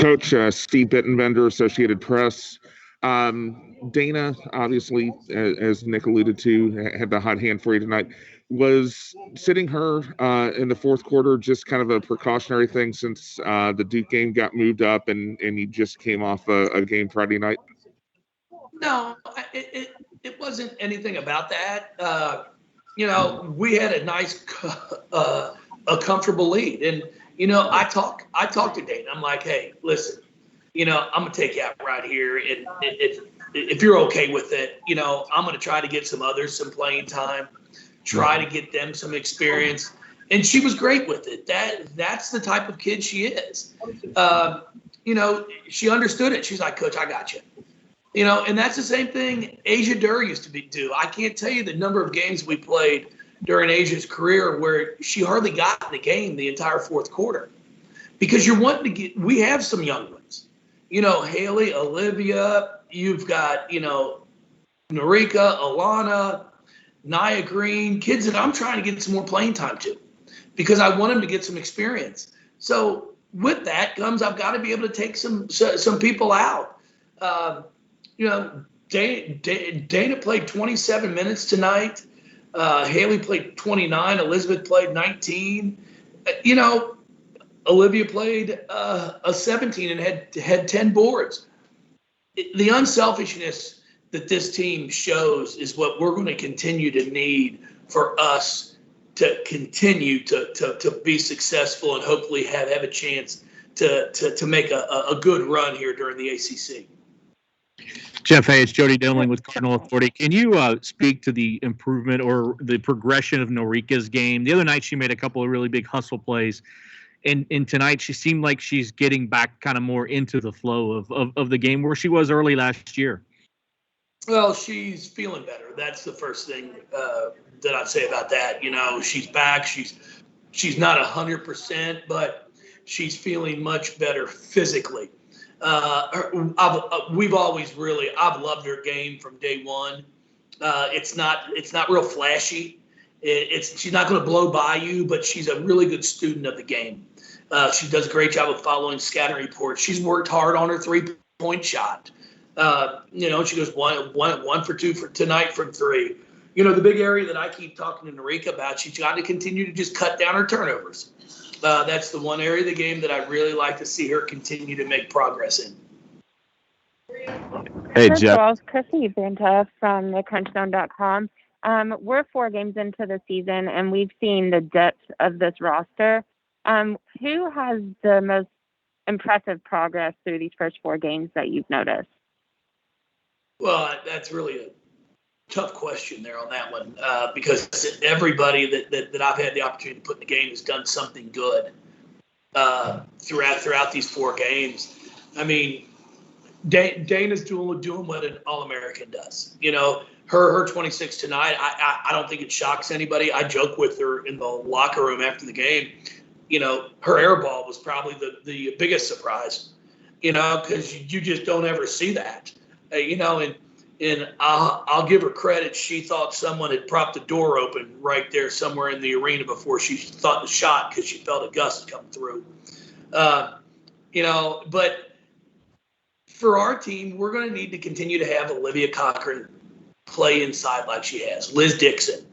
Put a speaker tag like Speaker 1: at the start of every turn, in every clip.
Speaker 1: Coach Steve Bittenbender, Associated Press. Dana, obviously, as Nick alluded to, had the hot hand for you tonight. Was sitting her in the fourth quarter just kind of a precautionary thing since the Duke game got moved up and you just came off a game Friday night?
Speaker 2: No, it wasn't anything about that. We had a nice, a comfortable lead. And, I talk to Dana. I'm like, hey, listen, I'm going to take you out right here. And if you're okay with it, I'm going to try to get some others some playing time, try to get them some experience. And she was great with it. That's the type of kid she is. She understood it. She's like, Coach, I got you. And that's the same thing Asia Durr used to do. I can't tell you the number of games we played during Asia's career where she hardly got in the game the entire fourth quarter. Because you're wanting to we have some young ones. Haley, Olivia, you've got, Narika, Alana, Nia Green, kids that I'm trying to get some more playing time to because I want them to get some experience. So with that comes I've got to be able to take some people out. Dana played 27 minutes tonight. Haley played 29. Elizabeth played 19. Olivia played a 17 and had 10 boards. The unselfishness that this team shows is what we're going to continue to need for us to continue to be successful and hopefully have a chance to make a good run here during the ACC.
Speaker 3: Jeff, hey, it's Jody Demling with Cardinal Authority. Can you speak to the improvement or the progression of Norika's game? The other night she made a couple of really big hustle plays. And tonight she seemed like she's getting back kind of more into the flow of the game where she was early last year.
Speaker 2: Well, she's feeling better. That's the first thing that I'd say about that. She's back. She's not 100%, but she's feeling much better physically. I've loved her game from day one. It's not real flashy. She's not going to blow by you, but she's a really good student of the game. She does a great job of following scouting reports. She's worked hard on her 3-point shot. She goes one for 2 for tonight from 3. The big area that I keep talking to Narika about, she's got to continue to just cut down her turnovers. That's the one area of the game that I really like to see her continue to make progress in.
Speaker 4: Hey, Jeff. Walz, Chrissy Banta from theCrunchZone.com. We're 4 games into the season, and we've seen the depth of this roster. Who has the most impressive progress through these first 4 games that you've noticed?
Speaker 2: Well, that's really a tough question there on that one because everybody that I've had the opportunity to put in the game has done something good throughout these 4 games. I mean, Dana's doing what an All-American does. Her 26 tonight, I don't think it shocks anybody. I joke with her in the locker room after the game. Her air ball was probably the biggest surprise, because you just don't ever see that, and I'll give her credit. She thought someone had propped the door open right there somewhere in the arena before she thought the shot because she felt a gust come through. But for our team, we're going to need to continue to have Olivia Cochran play inside like she has. Liz Dixon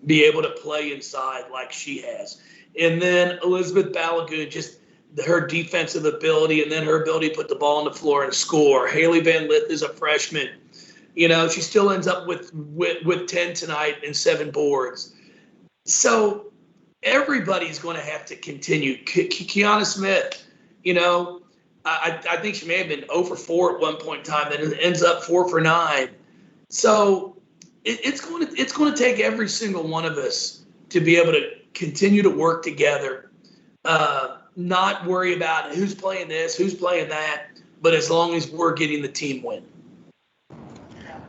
Speaker 2: be able to play inside like she has. And then Elizabeth Balagoon, just her defensive ability and then her ability to put the ball on the floor and score. Haley Van Lith is a freshman. She still ends up with 10 tonight and 7 boards. So everybody's going to have to continue. Kiana Smith, I think she may have been 0 for 4 at one point in time, then ends up 4 for 9. So it's going to take every single one of us to be able to continue to work together, not worry about who's playing this, who's playing that, but as long as we're getting the team win.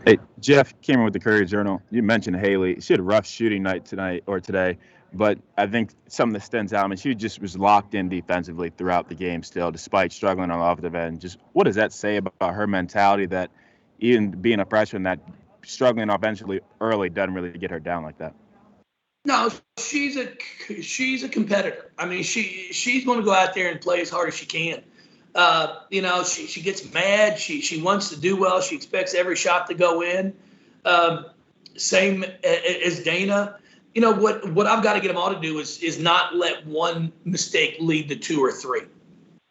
Speaker 5: Hey, Jeff Cameron with the Courier-Journal. You mentioned Haley. She had a rough shooting night today, but I think something that stands out, I mean, she just was locked in defensively throughout the game still, despite struggling on the offensive end. Just what does that say about her mentality that even being a freshman, that struggling offensively early doesn't really get her down like that?
Speaker 2: No, she's a competitor. I mean, she's going to go out there and play as hard as she can. She gets mad. She wants to do well. She expects every shot to go in. Same as Dana. What I've got to get them all to do is not let one mistake lead to 2 or 3.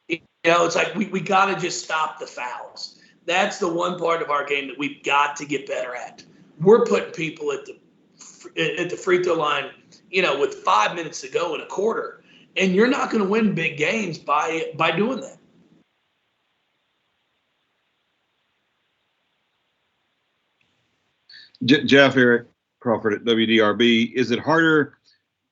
Speaker 2: It's like we got to just stop the fouls. That's the one part of our game that we've got to get better at. We're putting people at the free throw line, with 5 minutes to go in a quarter, and you're not going to win big games by doing that.
Speaker 6: Jeff, Eric Crawford at WDRB. Is it harder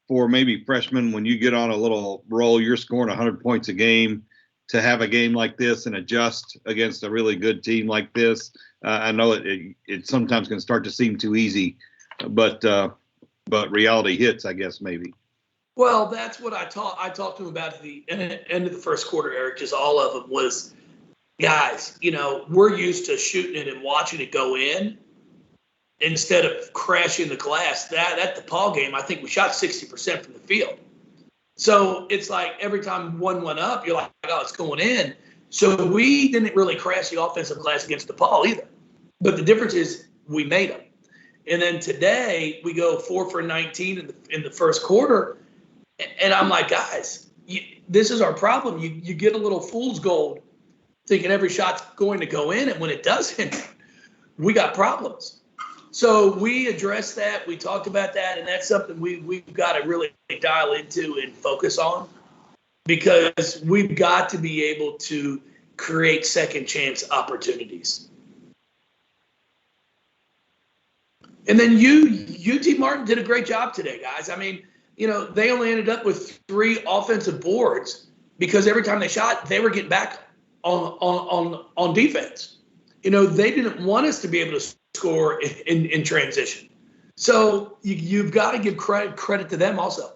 Speaker 6: for maybe freshmen when you get on a little roll, you're scoring 100 points a game, to have a game like this and adjust against a really good team like this? I know it sometimes can start to seem too easy, but reality hits, I guess, maybe.
Speaker 2: Well, that's what I talked to him about at the end of the first quarter, Eric. Just all of them was, guys, we're used to shooting it and watching it go in instead of crashing the glass. That at the Paul game, I think we shot 60% from the field. So it's like every time one went up, you're like, oh, it's going in. So we didn't really crash the offensive glass against DePaul either. But the difference is we made them. And then today we go 4 for 19 in the first quarter. And I'm like, guys, this is our problem. You get a little fool's gold thinking every shot's going to go in. And when it doesn't, we got problems. So we addressed that. We talked about that. And that's something we've got to really dial into and focus on, because we've got to be able to create second chance opportunities. And then UT Martin did a great job today, guys. I mean, they only ended up with 3 offensive boards because every time they shot, they were getting back on defense. They didn't want us to be able to score in transition. So you've got to give credit to them also.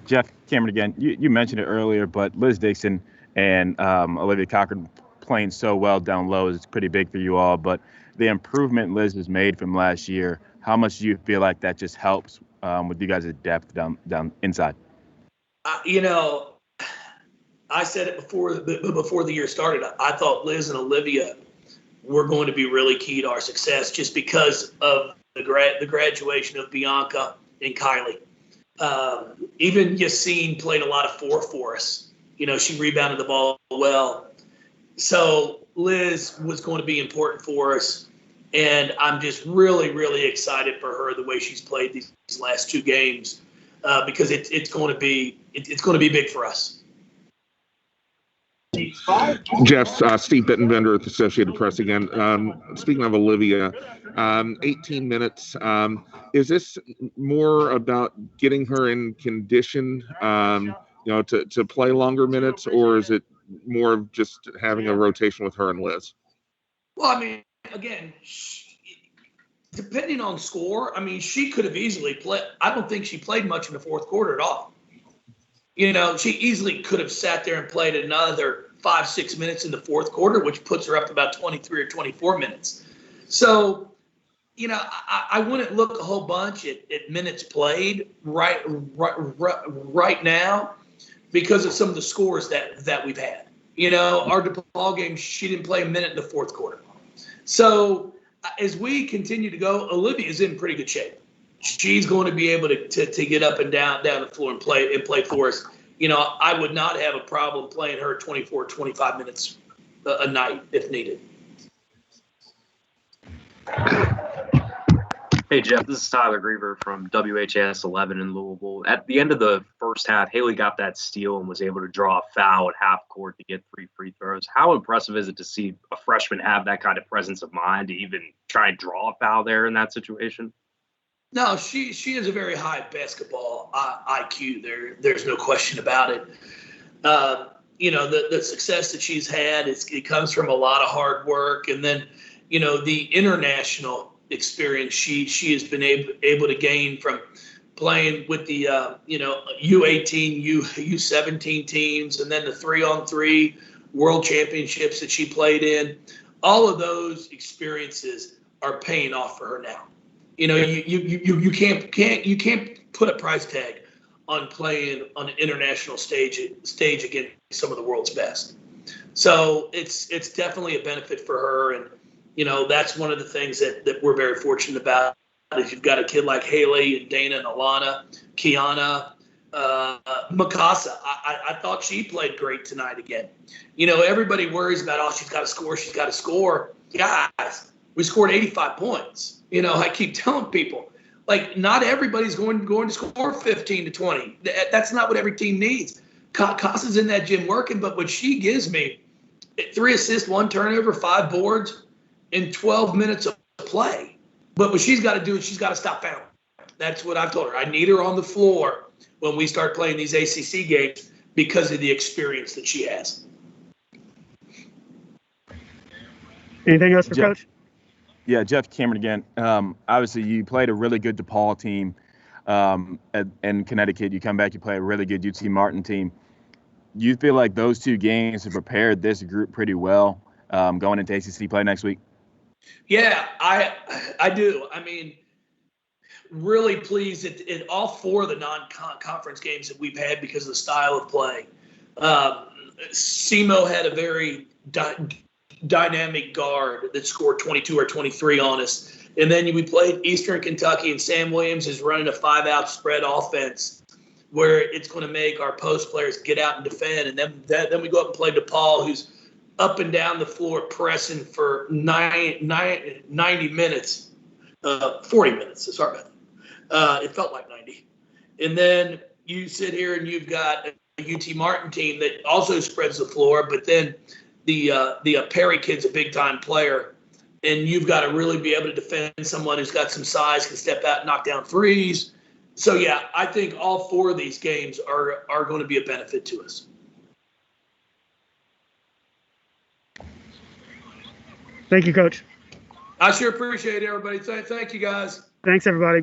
Speaker 5: Jeff, Cameron again. You mentioned it earlier, but Liz Dixon and Olivia Cochran playing so well down low is pretty big for you all. But the improvement Liz has made from last year, how much do you feel like that just helps with you guys' depth down inside?
Speaker 2: I said it before the year started. I thought Liz and Olivia were going to be really key to our success just because of the graduation of Bianca and Kylie. Even Yassine played a lot of 4 for us. She rebounded the ball well. So Liz was going to be important for us. And I'm just really, really excited for her, the way she's played these last 2 games, because it's going to be big for us.
Speaker 1: Jeff, Steve Bittenbender with Associated Press again. Speaking of Olivia, 18 minutes. Is this more about getting her in condition, to play longer minutes, or is it more of just having a rotation with her and Liz?
Speaker 2: Well, I mean, again, depending on score, I mean, she could have easily played. I don't think she played much in the fourth quarter at all. She easily could have sat there and played another 5-6 minutes in the fourth quarter, which puts her up to about 23 or 24 minutes. So, I wouldn't look a whole bunch at minutes played right now because of some of the scores that we've had. Our DePaul game, she didn't play a minute in the fourth quarter. So as we continue to go, Olivia's in pretty good shape. She's going to be able to get up and down the floor and play for us. I would not have a problem playing her 24, 25 minutes a night if needed.
Speaker 7: Hey, Jeff, this is Tyler Griever from WHS 11 in Louisville. At the end of the first half, Haley got that steal and was able to draw a foul at half court to get 3 free throws. How impressive is it to see a freshman have that kind of presence of mind to even try and draw a foul there in that situation?
Speaker 2: No, she has a very high basketball IQ. There's no question about it. The success that she's had, it comes from a lot of hard work. And then, the international experience she has been able to gain from playing with the U18, U17 teams, and then the 3-on-3 world championships that she played in. All of those experiences are paying off for her now. You can't put a price tag on playing on an international stage against some of the world's best. So it's definitely a benefit for her. And, that's one of the things that we're very fortunate about is you've got a kid like Haley and Dana and Alana, Kiana, Mikasa. I thought she played great tonight again. Everybody worries about, she's got to score. Guys, we scored 85 points. I keep telling people, not everybody's going to score 15 to 20. That's not what every team needs. Kasa's in that gym working, but what she gives me, 3 assists, 1 turnover, 5 boards in 12 minutes of play. But what she's got to do is she's got to stop fouling. That's what I've told her. I need her on the floor when we start playing these ACC games because of the experience that she has.
Speaker 8: Anything else for
Speaker 5: Jeff,
Speaker 8: Coach?
Speaker 5: Yeah, Jeff Cameron again. Obviously, you played a really good DePaul team in Connecticut. You come back, you play a really good UT Martin team. You feel like those 2 games have prepared this group pretty well going into ACC play next week?
Speaker 2: Yeah, I do. I mean, really pleased in all 4 of the non-conference games that we've had because of the style of play. SEMO had a very dynamic guard that scored 22 or 23 on us. And then we played Eastern Kentucky, and Sam Williams is running a 5-out spread offense where it's going to make our post players get out and defend. And then we go up and play DePaul, who's up and down the floor pressing for 90 minutes, 40 minutes. Sorry about that. It felt like 90. And then you sit here and you've got a UT Martin team that also spreads the floor, but then the Perry kid's a big-time player, and you've got to really be able to defend someone who's got some size, can step out and knock down threes. So, yeah, I think all 4 of these games are going to be a benefit to us.
Speaker 8: Thank you, Coach.
Speaker 2: I sure appreciate it, everybody. Thank you, guys.
Speaker 8: Thanks, everybody.